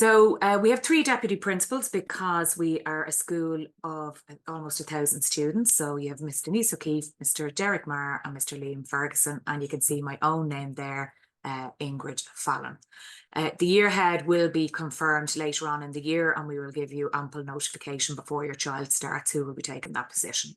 We have three deputy principals because we are a school of almost 1,000 students. So you have Mr. Denise O'Keefe, Mr. Derek Marr and Mr. Liam Ferguson, and you can see my own name there, Ingrid Fallon. The year ahead will be confirmed later on in the year, and we will give you ample notification before your child starts who will be taking that position.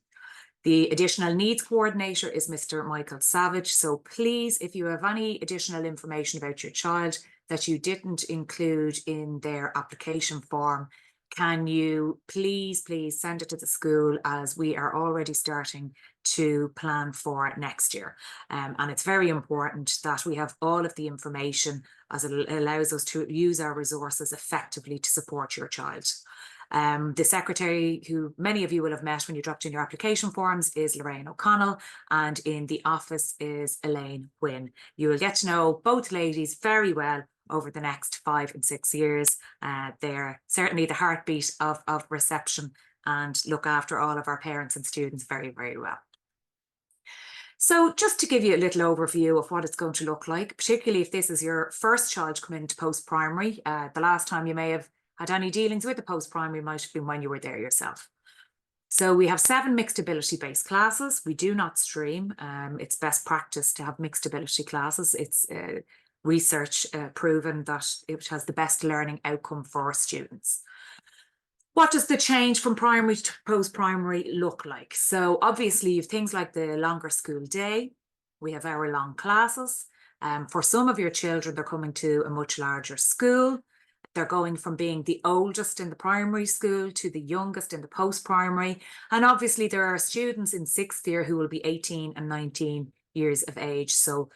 The additional needs coordinator is Mr. Michael Savage. So please, if you have any additional information about your child that you didn't include in their application form, can you please send it to the school, as we are already starting to plan for next year. And it's very important that we have all of the information, as it allows us to use our resources effectively to support your child. The secretary, who many of you will have met when you dropped in your application forms, is Lorraine O'Connell, and in the office is Elaine Wynne. You will get to know both ladies very well over the next 5 and 6 years. They're certainly the heartbeat of reception and look after all of our parents and students very, very well. So just to give you a little overview of what it's going to look like, particularly if this is your first child coming into post-primary, the last time you may have had any dealings with the post-primary might have been when you were there yourself. So we have 7 mixed ability based classes. We do not stream. It's best practice to have mixed ability classes. It's research proven that it has the best learning outcome for students. What does the change from primary to post-primary look like? So obviously you have things like the longer school day. We have hour-long classes. For some of your children, they're coming to a much larger school. They're going from being the oldest in the primary school to the youngest in the post-primary. And obviously there are students in 6th year who will be 18 and 19 years of age. So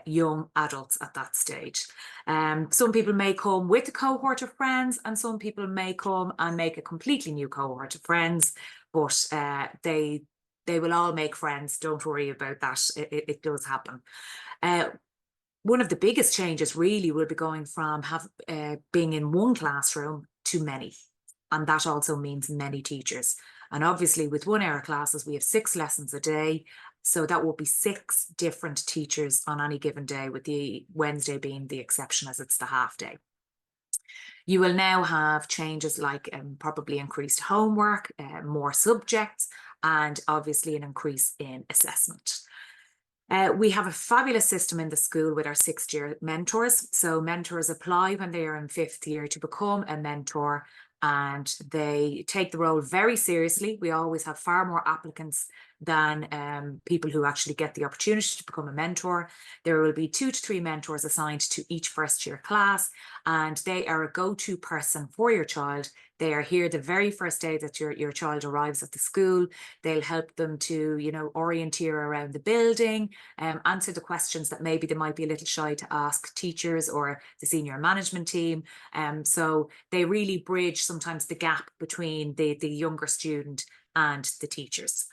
young adults at that stage. Some people may come with a cohort of friends, and some people may come and make a completely new cohort of friends, but they will all make friends. Don't worry about that. It does happen. One of the biggest changes really will be going from being in one classroom to many. And that also means many teachers. And obviously with 1 hour classes, we have 6 lessons a day. So that will be 6 different teachers on any given day, with the Wednesday being the exception as it's the half day. You will now have changes like probably increased homework, more subjects, and obviously an increase in assessment. We have a fabulous system in the school with our 6th year mentors. So mentors apply when they are in 5th year to become a mentor, and they take the role very seriously. We always have far more applicants than people who actually get the opportunity to become a mentor. There will be 2 to 3 mentors assigned to each first year class, and they are a go-to person for your child. They are here the very first day that your child arrives at the school. They'll help them to, orienteer around the building, answer the questions that maybe they might be a little shy to ask teachers or the senior management team. So they really bridge sometimes the gap between the younger student and the teachers.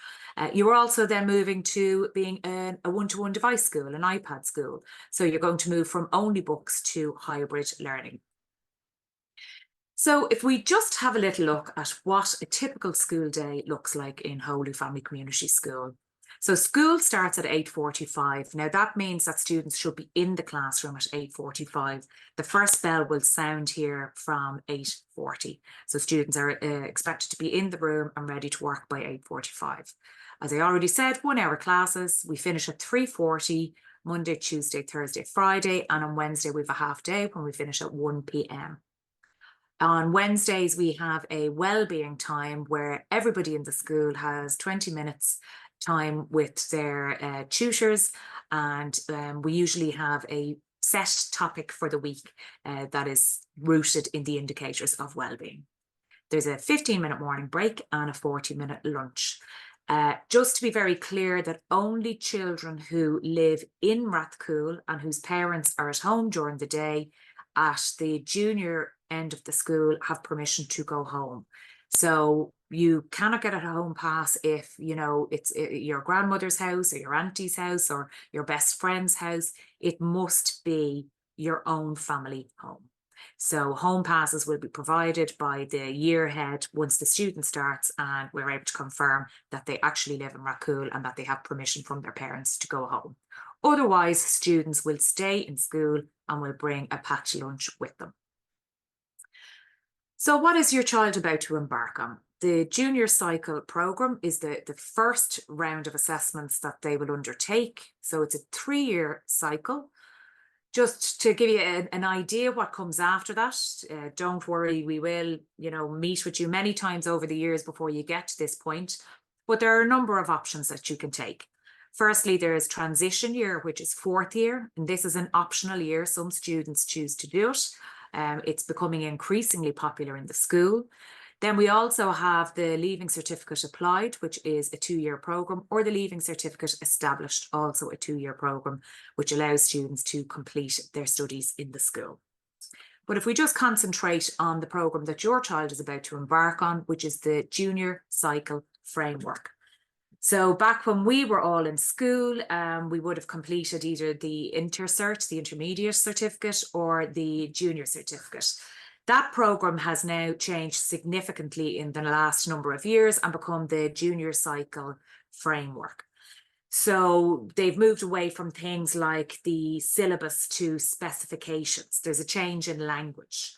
You're also then moving to being a one-to-one device school, an iPad school. So you're going to move from only books to hybrid learning. So if we just have a little look at what a typical school day looks like in Holy Family Community School. So school starts at 8:45. Now that means that students should be in the classroom at 8:45. The first bell will sound here from 8:40. So students are expected to be in the room and ready to work by 8:45. As I already said, 1 hour classes. We finish at 3:40, Monday, Tuesday, Thursday, Friday. And on Wednesday, we have a half day when we finish at 1 p.m. On Wednesdays, we have a well-being time where everybody in the school has 20 minutes time with their tutors, and we usually have a set topic for the week that is rooted in the indicators of well-being. There's a 15-minute morning break and a 40-minute lunch. Just to be very clear, that only children who live in Rathcoole and whose parents are at home during the day at the junior end of the school have permission to go home. So you cannot get a home pass if, it's your grandmother's house or your auntie's house or your best friend's house. It must be your own family home. So home passes will be provided by the year head once the student starts, and we're able to confirm that they actually live in Rathcoole and that they have permission from their parents to go home. Otherwise, students will stay in school and will bring a packed lunch with them. So what is your child about to embark on? The junior cycle programme is the first round of assessments that they will undertake. So it's a 3-year cycle. Just to give you an idea what comes after that, don't worry, we will, meet with you many times over the years before you get to this point. But there are a number of options that you can take. Firstly, there is transition year, which is 4th year, and this is an optional year. Some students choose to do it. It's becoming increasingly popular in the school. Then we also have the Leaving Certificate Applied, which is a 2-year programme, or the Leaving Certificate Established, also a 2-year programme, which allows students to complete their studies in the school. But if we just concentrate on the programme that your child is about to embark on, which is the Junior Cycle Framework. So back when we were all in school, we would have completed either the intercert, the intermediate certificate, or the junior certificate. That programme has now changed significantly in the last number of years and become the Junior Cycle Framework. So they've moved away from things like the syllabus to specifications. There's a change in language.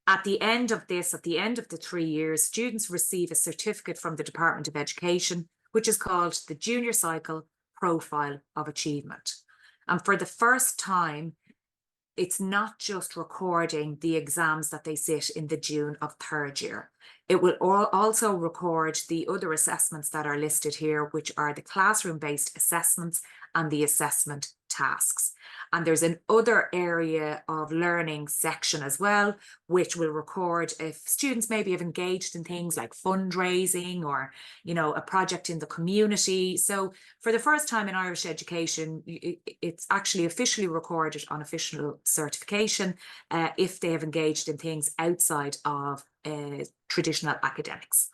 At the end of this, at the end of the 3 years, students receive a certificate from the Department of Education, which is called the Junior Cycle Profile of Achievement. And for the first time, it's not just recording the exams that they sit in the June of 3rd year. It will also record the other assessments that are listed here, which are the classroom-based assessments and the assessment tasks. And there's an other area of learning section as well, which will record if students maybe have engaged in things like fundraising or, a project in the community. So for the first time in Irish education, it's actually officially recorded on official certification if they have engaged in things outside of traditional academics.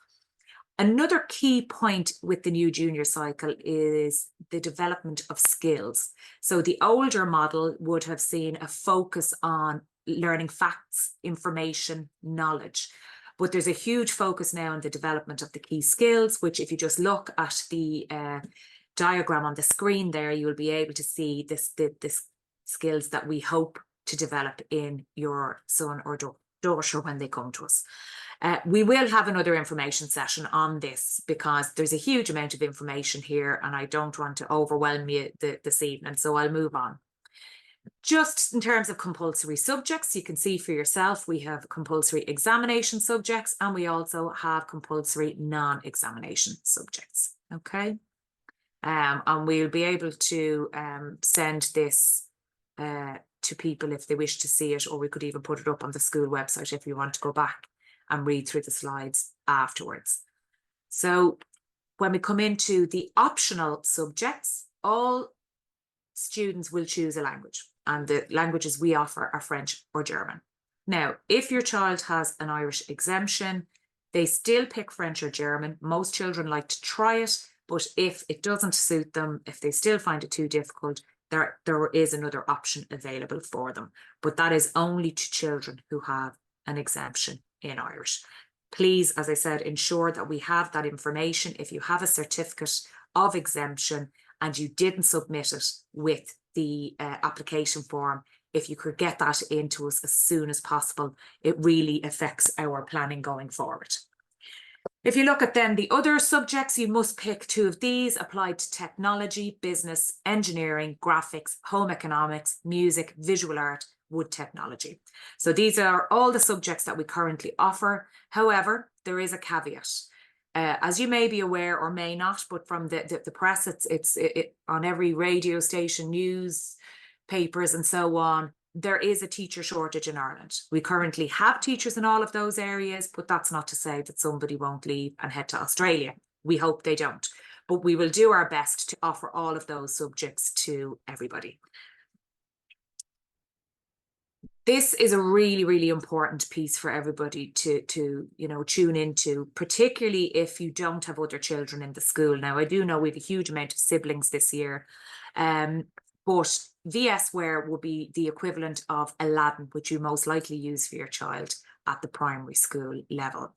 Another key point with the new junior cycle is the development of skills. So the older model would have seen a focus on learning facts, information, knowledge. But there's a huge focus now on the development of the key skills, which if you just look at the diagram on the screen there, you'll be able to see this skills that we hope to develop in your son or daughter when they come to us. We will have another information session on this because there's a huge amount of information here and I don't want to overwhelm you this evening, so I'll move on. Just in terms of compulsory subjects, you can see for yourself, we have compulsory examination subjects and we also have compulsory non-examination subjects, okay? And we'll be able to send this to people if they wish to see it, or we could even put it up on the school website if you want to go back and read through the slides afterwards. So when we come into the optional subjects, all students will choose a language, and the languages we offer are French or German. Now, if your child has an Irish exemption, they still pick French or German. Most children like to try it, but if it doesn't suit them, if they still find it too difficult, there is another option available for them. But that is only to children who have an exemption in Irish. Please, as I said, ensure that we have that information. If you have a certificate of exemption and you didn't submit it with the application form, if you could get that into us as soon as possible, it really affects our planning going forward. If you look at then the other subjects, you must pick 2 of these: applied to technology, business, engineering, graphics, home economics, music, visual art, wood technology. So these are all the subjects that we currently offer. However, there is a caveat. As you may be aware or may not, but from the press, it's on every radio station, news, papers and so on, there is a teacher shortage in Ireland. We currently have teachers in all of those areas, but that's not to say that somebody won't leave and head to Australia. We hope they don't, but we will do our best to offer all of those subjects to everybody. This is a really, really important piece for everybody to tune into, particularly if you don't have other children in the school. Now, I do know we have a huge amount of siblings this year, but VSware will be the equivalent of Aladdin, which you most likely use for your child at the primary school level.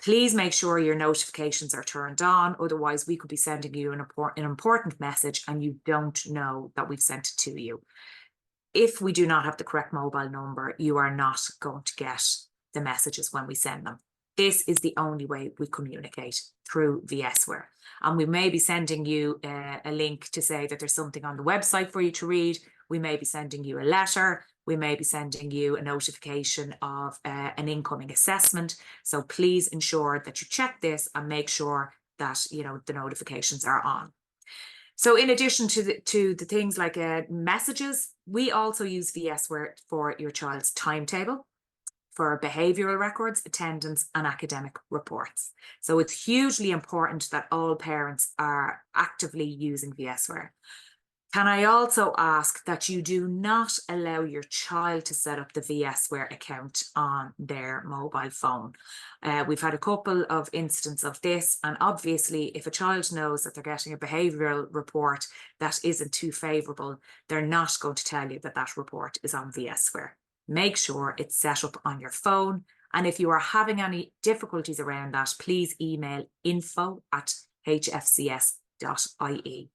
Please make sure your notifications are turned on, otherwise we could be sending you an important message and you don't know that we've sent it to you. If we do not have the correct mobile number, you are not going to get the messages when we send them. This is the only way we communicate, through VSware. And we may be sending you a link to say that there's something on the website for you to read. We may be sending you a letter. We may be sending you a notification of an incoming assessment. So please ensure that you check this and make sure that, you know, the notifications are on. So in addition to the things like messages, we also use VSware for your child's timetable, for behavioural records, attendance and academic reports. So it's hugely important that all parents are actively using VSware. Can I also ask that you do not allow your child to set up the VSware account on their mobile phone? We've had a couple of instances of this, and obviously if a child knows that they're getting a behavioural report that isn't too favourable, they're not going to tell you that that report is on VSware. Make sure it's set up on your phone, and if you are having any difficulties around that, please email info@hfcs.ie.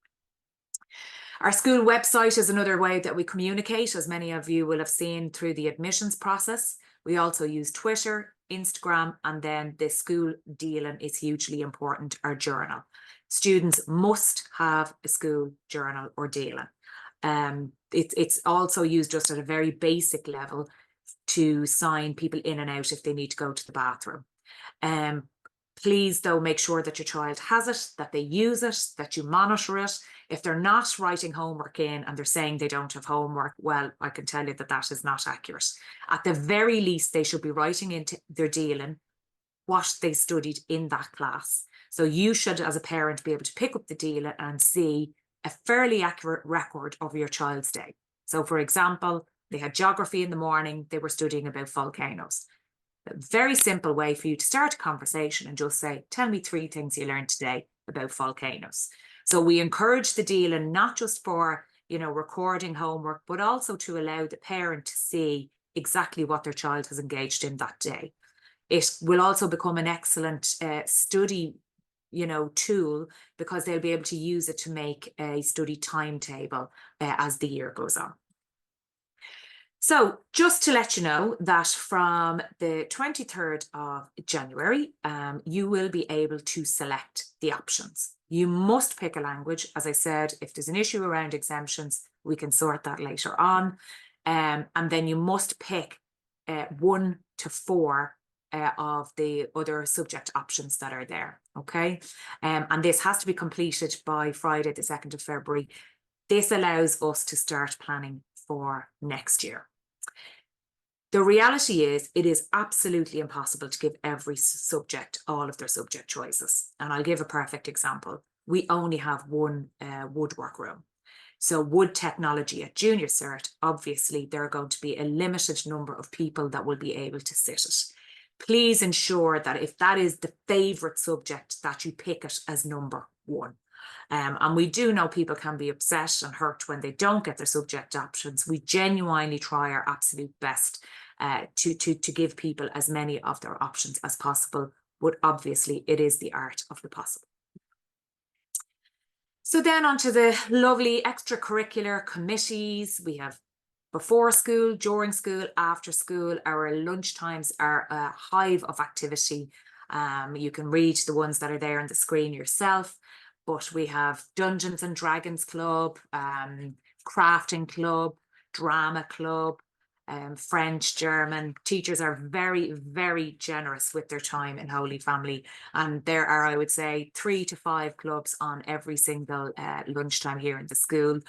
Our school website is another way that we communicate, as many of you will have seen through the admissions process. We also use Twitter, Instagram, and then the school dealing is hugely important, our journal. Students must have a school journal or dealing. It's also used just at a very basic level to sign people in and out if they need to go to the bathroom. Please, though, make sure that your child has it, that they use it, that you monitor it. If they're not writing homework in and they're saying they don't have homework, well, I can tell you that that is not accurate. At the very least, they should be writing into their dealing what they studied in that class. So you should, as a parent, be able to pick up the dealing and see a fairly accurate record of your child's day. So, for example, they had geography in the morning, they were studying about volcanoes. A very simple way for you to start a conversation and just say, tell me 3 things you learned today about volcanoes. So we encourage the dealing not just for, you know, recording homework, but also to allow the parent to see exactly what their child has engaged in that day. It will also become an excellent study, you know, tool, because they'll be able to use it to make a study timetable as the year goes on. So just to let you know that from the 23rd of January, you will be able to select the options. You must pick a language. As I said, if there's an issue around exemptions, we can sort that later on. And then you must pick 1 to 4 of the other subject options that are there, okay? And this has to be completed by Friday, the 2nd of February. This allows us to start planning for next year. The reality is, it is absolutely impossible to give every subject all of their subject choices. And I'll give a perfect example. We only have 1 woodwork room. So wood technology at junior cert, obviously there are going to be a limited number of people that will be able to sit it. Please ensure that if that is the favourite subject, that you pick it as number 1. And we do know people can be upset and hurt when they don't get their subject options. We genuinely try our absolute best to give people as many of their options as possible, but obviously it is the art of the possible. So then onto the lovely extracurricular committees. We have before school, during school, after school. Our lunch times are a hive of activity. You can read the ones that are there on the screen yourself, but we have Dungeons and Dragons Club, crafting club, drama club, French, German. Teachers are very, very generous with their time in Holy Family. And there are, I would say, 3 to 5 clubs on every single lunchtime here in the school.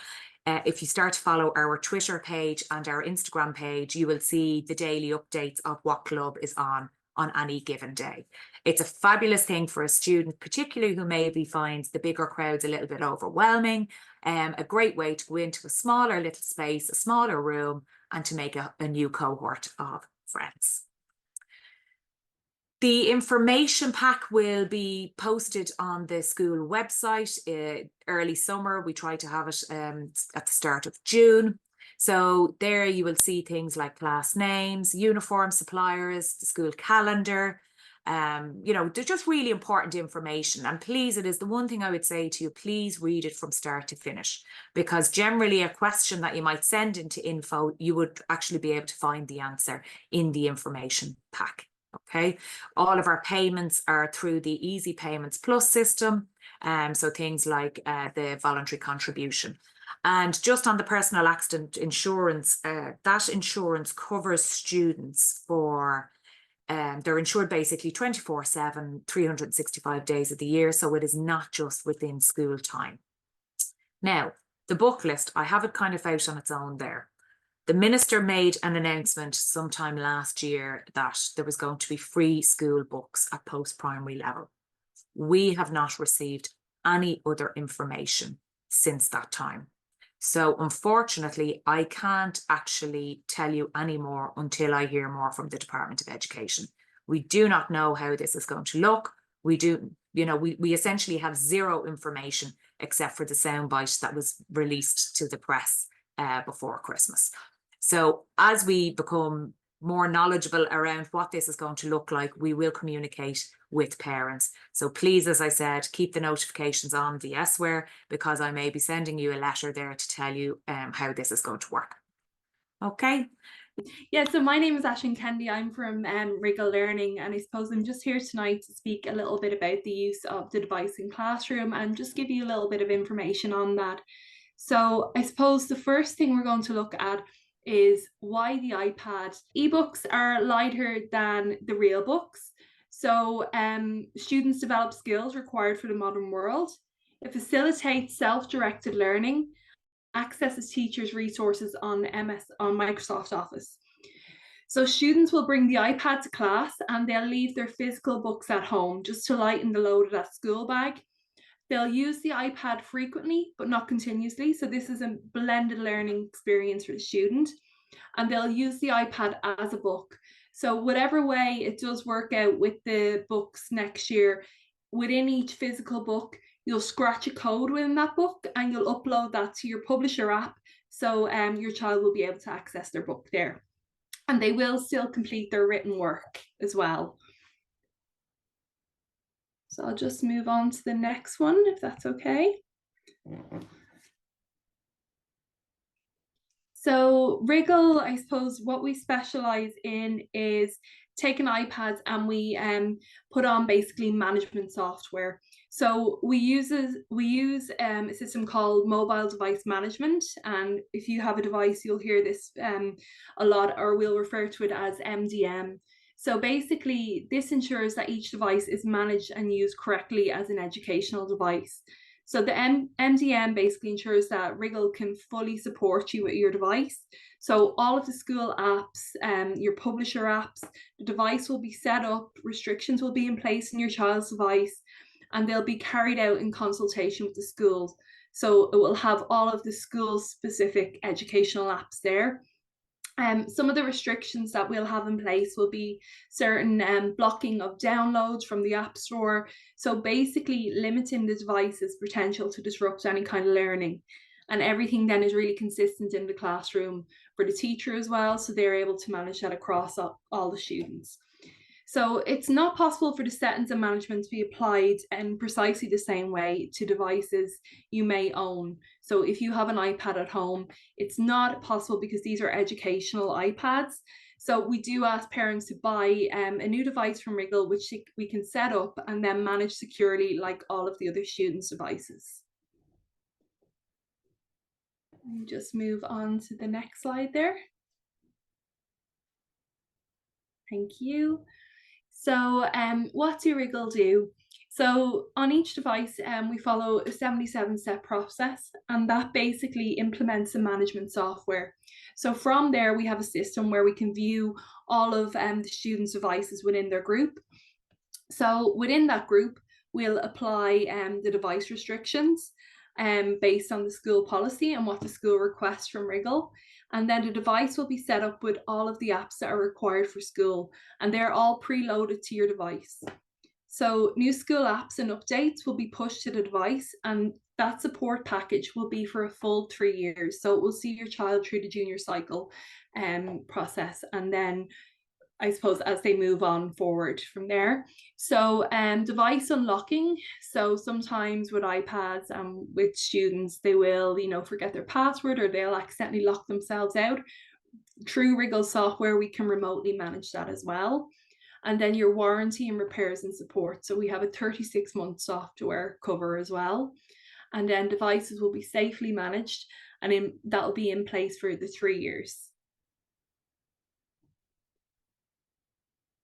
If you start to follow our Twitter page and our Instagram page, you will see the daily updates of what club is on any given day. It's a fabulous thing for a student, particularly who maybe finds the bigger crowds a little bit overwhelming. A great way to go into a smaller little space, a smaller room, and to make a new cohort of friends. The information pack will be posted on the school website early summer. We try to have it at the start of June. So there you will see things like class names, uniform suppliers, the school calendar, They're just really important information. And please, it is the one thing I would say to you, please read it from start to finish, because generally a question that you might send into info, you would actually be able to find the answer in the information pack. Okay, all of our payments are through the Easy Payments Plus system. So things like the voluntary contribution. And just on the personal accident insurance, that insurance covers students for they're insured basically 24/7, 365 days of the year. So it is not just within school time. Now, the book list, I have it kind of out on its own there. The minister made an announcement sometime last year that there was going to be free school books at post-primary level. We have not received any other information since that time. So unfortunately, I can't actually tell you any more until I hear more from the Department of Education. We do not know how this is going to look. We essentially have zero information except for the soundbite that was released to the press before Christmas. So as we become more knowledgeable around what this is going to look like, we will communicate with parents. So please, as I said, keep the notifications on the Esware, because I may be sending you a letter there to tell you how this is going to work. Okay. Yeah, so my name is Aisling Kennedy. I'm from Wriggle Learning, and I suppose I'm just here tonight to speak a little bit about the use of the device in classroom and just give you a little bit of information on that. So I suppose the first thing we're going to look at is why the iPad. Ebooks are lighter than the real books. So students develop skills required for the modern world. It facilitates self-directed learning, accesses teachers' resources on Microsoft Office. So students will bring the iPad to class and they'll leave their physical books at home just to lighten the load of that school bag. They'll use the iPad frequently, but not continuously. So this is a blended learning experience for the student. And they'll use the iPad as a book. So whatever way it does work out with the books next year, within each physical book, you'll scratch a code within that book and you'll upload that to your publisher app. So your child will be able to access their book there. And they will still complete their written work as well. So I'll just move on to the next one, if that's okay. So Wriggle, I suppose what we specialize in is taking iPads and we put on basically management software. So we use a system called mobile device management. And if you have a device, you'll hear this a lot, or we'll refer to it as MDM. So basically, this ensures that each device is managed and used correctly as an educational device. So the MDM basically ensures that Wriggle can fully support you with your device. So all of the school apps, your publisher apps, the device will be set up, restrictions will be in place in your child's device, and they'll be carried out in consultation with the schools. So it will have all of the school-specific educational apps there. Some of the restrictions that we'll have in place will be certain blocking of downloads from the App Store. So basically limiting the device's potential to disrupt any kind of learning. And everything then is really consistent in the classroom for the teacher as well. So they're able to manage that across all the students. So it's not possible for the settings and management to be applied in precisely the same way to devices you may own. So if you have an iPad at home, it's not possible because these are educational iPads. So we do ask parents to buy a new device from Wriggle, which we can set up and then manage securely like all of the other students' devices. Just move on to the next slide there. Thank you. So what do Wriggle do? So on each device, we follow a 77-step process, and that basically implements the management software. So from there, we have a system where we can view all of the students' devices within their group. So within that group, we'll apply the device restrictions based on the school policy and what the school requests from Wriggle. And then the device will be set up with all of the apps that are required for school, and they're all preloaded to your device. So new school apps and updates will be pushed to the device, and that support package will be for a full 3 years. So it will see your child through the junior cycle process, and then I suppose as they move on forward from there. So device unlocking. So sometimes with iPads and with students, they will, forget their password or they'll accidentally lock themselves out. Through Wriggle software, we can remotely manage that as well. And then your warranty and repairs and support. So we have a 36-month software cover as well. And then devices will be safely managed, and that will be in place for the 3 years.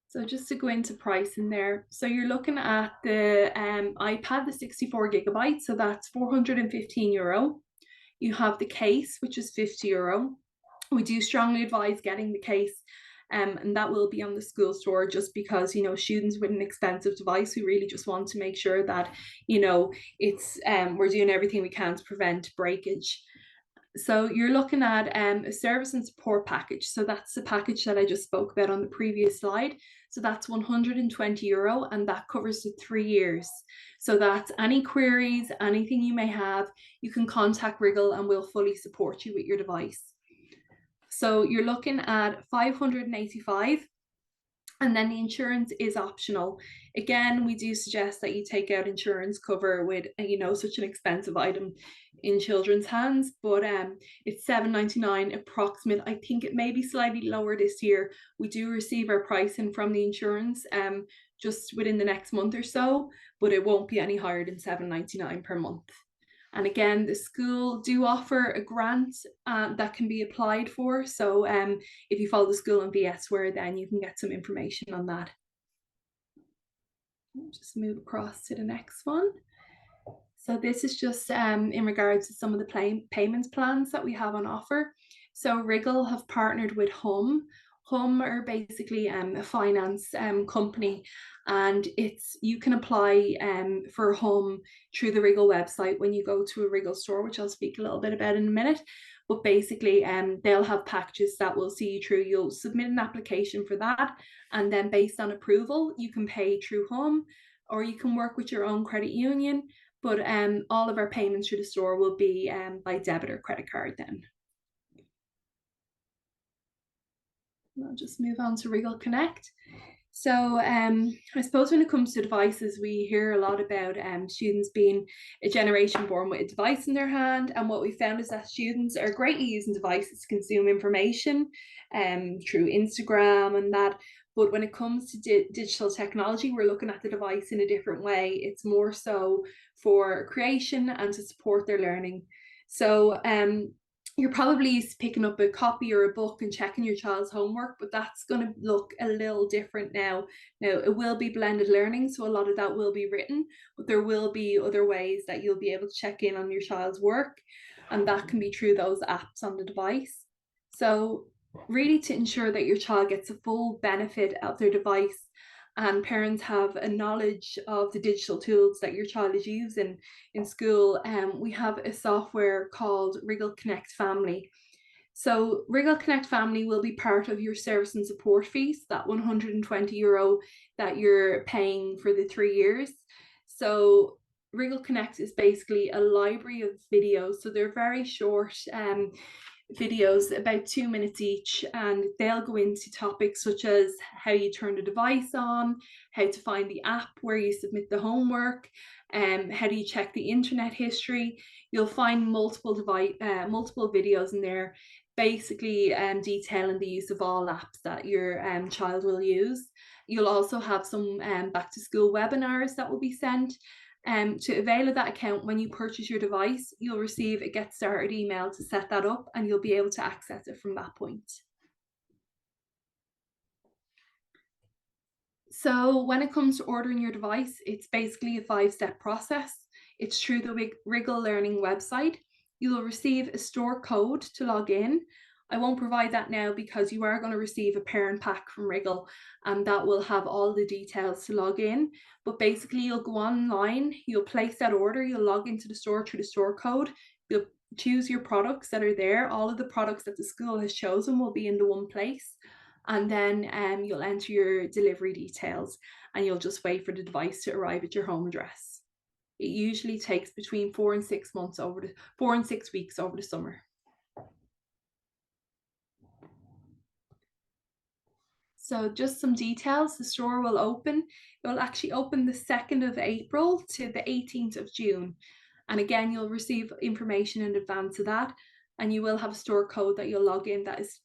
So just to go into pricing there, so you're looking at the iPad, the 64 gigabytes, so that's €415. You have the case, which is €50. We do strongly advise getting the case, and that will be on the school store, just because students with an expensive device, we really just want to make sure that it's we're doing everything we can to prevent breakage. So you're looking at a service and support package. So that's the package that I just spoke about on the previous slide. So that's €120, and that covers the 3 years. So that's any queries, anything you may have, you can contact Wriggle and we'll fully support you with your device. So you're looking at $585. And then the insurance is optional. Again, we do suggest that you take out insurance cover with such an expensive item in children's hands, but it's $7.99 approximate. I think it may be slightly lower this year. We do receive our pricing from the insurance just within the next month or so, but it won't be any higher than $7.99 per month. And again, the school do offer a grant that can be applied for. So if you follow the school on VSware, then you can get some information on that. I'll just move across to the next one. So this is just in regards to some of the payments plans that we have on offer. So Wriggle have partnered with Hum. Hum are basically a finance company, and you can apply for Hum through the Wriggle website when you go to a Wriggle store, which I'll speak a little bit about in a minute. But basically they'll have packages that will see you through. You'll submit an application for that, and then based on approval you can pay through Hum, or you can work with your own credit union. But all of our payments through the store will be by debit or credit card then. I'll just move on to Wriggle Connect. So I suppose when it comes to devices, we hear a lot about students being a generation born with a device in their hand. And what we found is that students are greatly using devices to consume information through Instagram and that. But when it comes to digital technology, we're looking at the device in a different way. It's more so for creation and to support their learning. So you're probably used to picking up a copy or a book and checking your child's homework, but that's going to look a little different now. Now, it will be blended learning, so a lot of that will be written, but there will be other ways that you'll be able to check in on your child's work, and that can be through those apps on the device. So really, to ensure that your child gets a full benefit of their device, and parents have a knowledge of the digital tools that your child is using in school, we have a software called Wriggle Connect Family. So Wriggle Connect Family will be part of your service and support fees, that €120 that you're paying for the 3 years. So Wriggle Connect is basically a library of videos. So they're very short videos, about 2 minutes each, and they'll go into topics such as how you turn the device on, how to find the app where you submit the homework, how do you check the internet history. You'll find multiple videos in there, basically detailing the use of all apps that your child will use. You'll also have some back to school webinars that will be sent. To avail of that account, when you purchase your device, you'll receive a get started email to set that up, and you'll be able to access it from that point. So when it comes to ordering your device, it's basically a 5-step process. It's through the Wriggle Learning website. You will receive a store code to log in. I won't provide that now because you are going to receive a parent pack from Wriggle, and that will have all the details to log in. But basically, you'll go online, you'll place that order, you'll log into the store through the store code, you'll choose your products that are there. All of the products that the school has chosen will be in the one place. And then you'll enter your delivery details, and you'll just wait for the device to arrive at your home address. It usually takes between 4 and 6 weeks over the summer. So just some details, the store will open. It will actually open the 2nd of April to the 18th of June. And again, you'll receive information in advance of that. And you will have a store code that you'll log in that is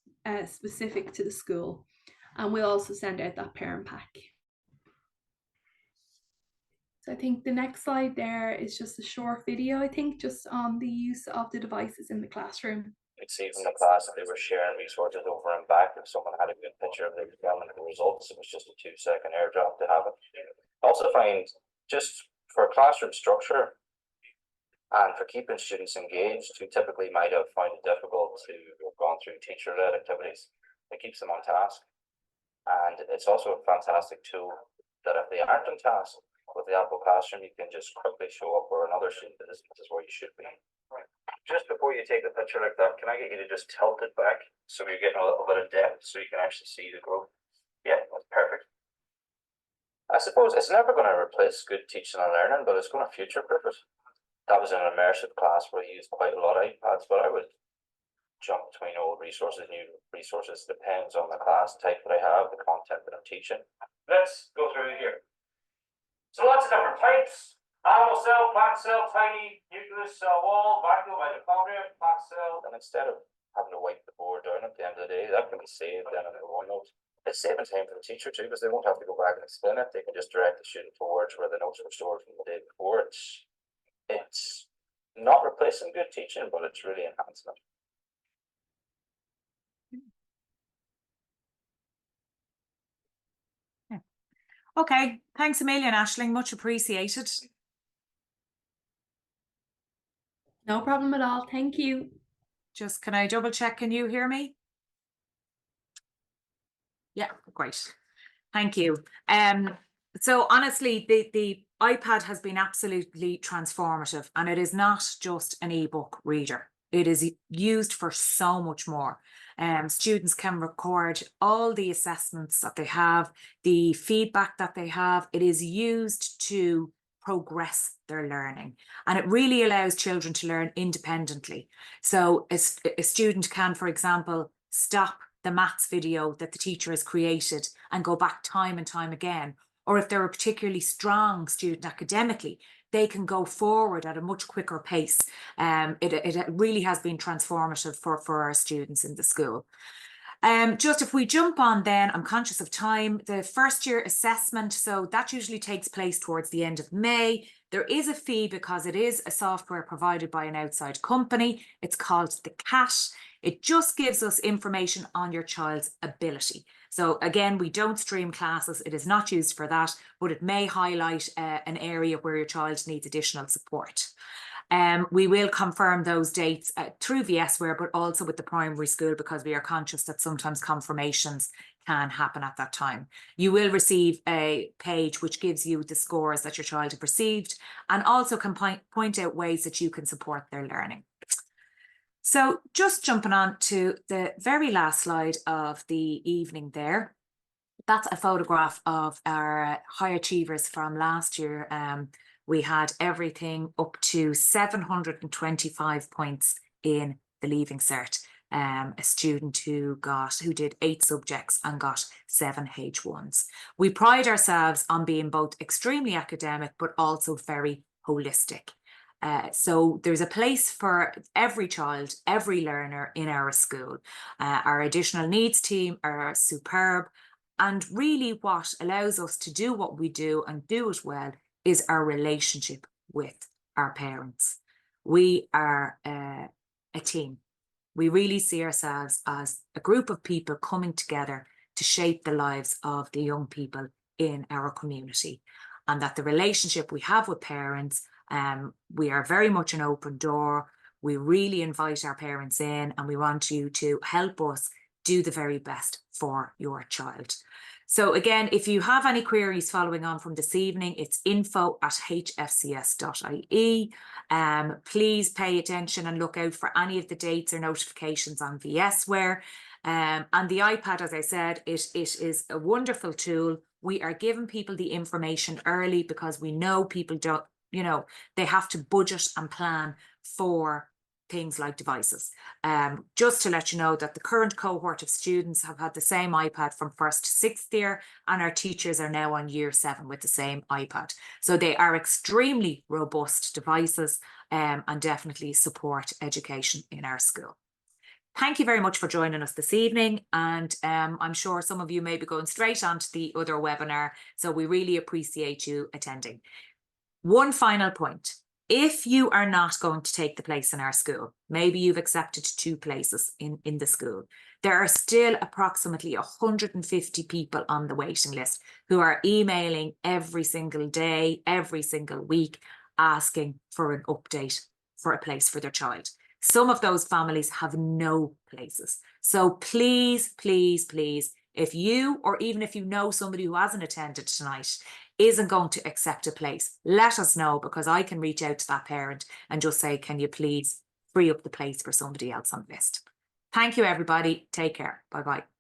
specific to the school. And we'll also send out that parent pack. So I think the next slide there is just a short video, I think, just on the use of the devices in the classroom. You could see from the class that they were sharing resources over and back. If someone had a good picture of their development and the results, it was just a 2-second airdrop to have it. I also find just for classroom structure and for keeping students engaged who typically might have found it difficult to have gone through teacher-led activities, it keeps them on task. And it's also a fantastic tool that if they aren't on task with the Apple Classroom, you can just quickly show up where another student is. This is where you should be. Just before you take the picture like that, can I get you to just tilt it back so you're getting a little bit of depth so you can actually see the growth? Yeah, that's perfect. I suppose it's never going to replace good teaching and learning, but it's going to future-proof it. That was in an immersive class where I used quite a lot of iPads, but I would jump between old resources, new resources. Depends on the class type that I have, the content that I'm teaching. Let's go through here. So lots of different types. Animal cell, plant cell, tiny nucleus cell wall, vacuole, mitochondria, plant cell. And instead of having to wipe the board down at the end of the day, that can be saved then in the OneNote. It's saving time for the teacher too, because they won't have to go back and explain it. They can just direct the student towards where the notes were stored from the day before. It's not replacing good teaching, but it's really enhancing it. Okay, thanks a million, Aisling, much appreciated. No problem at all, thank you. Just can I double check, can you hear me? Yeah, great. Thank you. So honestly, the iPad has been absolutely transformative, and it is not just an ebook reader. It is used for so much more. Students can record all the assessments that they have, the feedback that they have. It is used to progress their learning, and it really allows children to learn independently. So a student can, for example, stop the maths video that the teacher has created and go back time and time again. Or if they're a particularly strong student academically, they can go forward at a much quicker pace. It really has been transformative for our students in the school. Just if we jump on then, I'm conscious of time, the first year assessment, so that usually takes place towards the end of May. There is a fee because it is a software provided by an outside company. It's called the CAT. It just gives us information on your child's ability. So again, we don't stream classes. It is not used for that, but it may highlight an area where your child needs additional support. We will confirm those dates through VSware, but also with the primary school, because we are conscious that sometimes confirmations can happen at that time. You will receive a page which gives you the scores that your child has received, and also can point out ways that you can support their learning. So just jumping on to the very last slide of the evening there. That's a photograph of our high achievers from last year. We had everything up to 725 points in the Leaving Cert. A student who did 8 subjects and got 7 H1s. We pride ourselves on being both extremely academic, but also very holistic. So there's a place for every child, every learner in our school. Our additional needs team are superb. And really what allows us to do what we do and do it well is our relationship with our parents. We are a team. We really see ourselves as a group of people coming together to shape the lives of the young people in our community. And that the relationship we have with parents, we are very much an open door. We really invite our parents in, and we want you to help us do the very best for your child. So again, if you have any queries following on from this evening, it's info@hfcs.ie. Please pay attention and look out for any of the dates or notifications on VSware. And the iPad, as I said, it is a wonderful tool. We are giving people the information early because we know people don't, they have to budget and plan for things like devices. Just to let you know that the current cohort of students have had the same iPad from 1st to 6th year, and our teachers are now on year 7 with the same iPad. So they are extremely robust devices and definitely support education in our school. Thank you very much for joining us this evening, and I'm sure some of you may be going straight on to the other webinar, so we really appreciate you attending. One final point. If you are not going to take the place in our school, maybe you've accepted 2 places in the school, there are still approximately 150 people on the waiting list who are emailing every single day, every single week, asking for an update for a place for their child. Some of those families have no places. So please, please, please, if you, or even if you know somebody who hasn't attended tonight, isn't going to accept a place, let us know, because I can reach out to that parent and just say, can you please free up the place for somebody else on the list? Thank you, everybody. Take care. Bye-bye.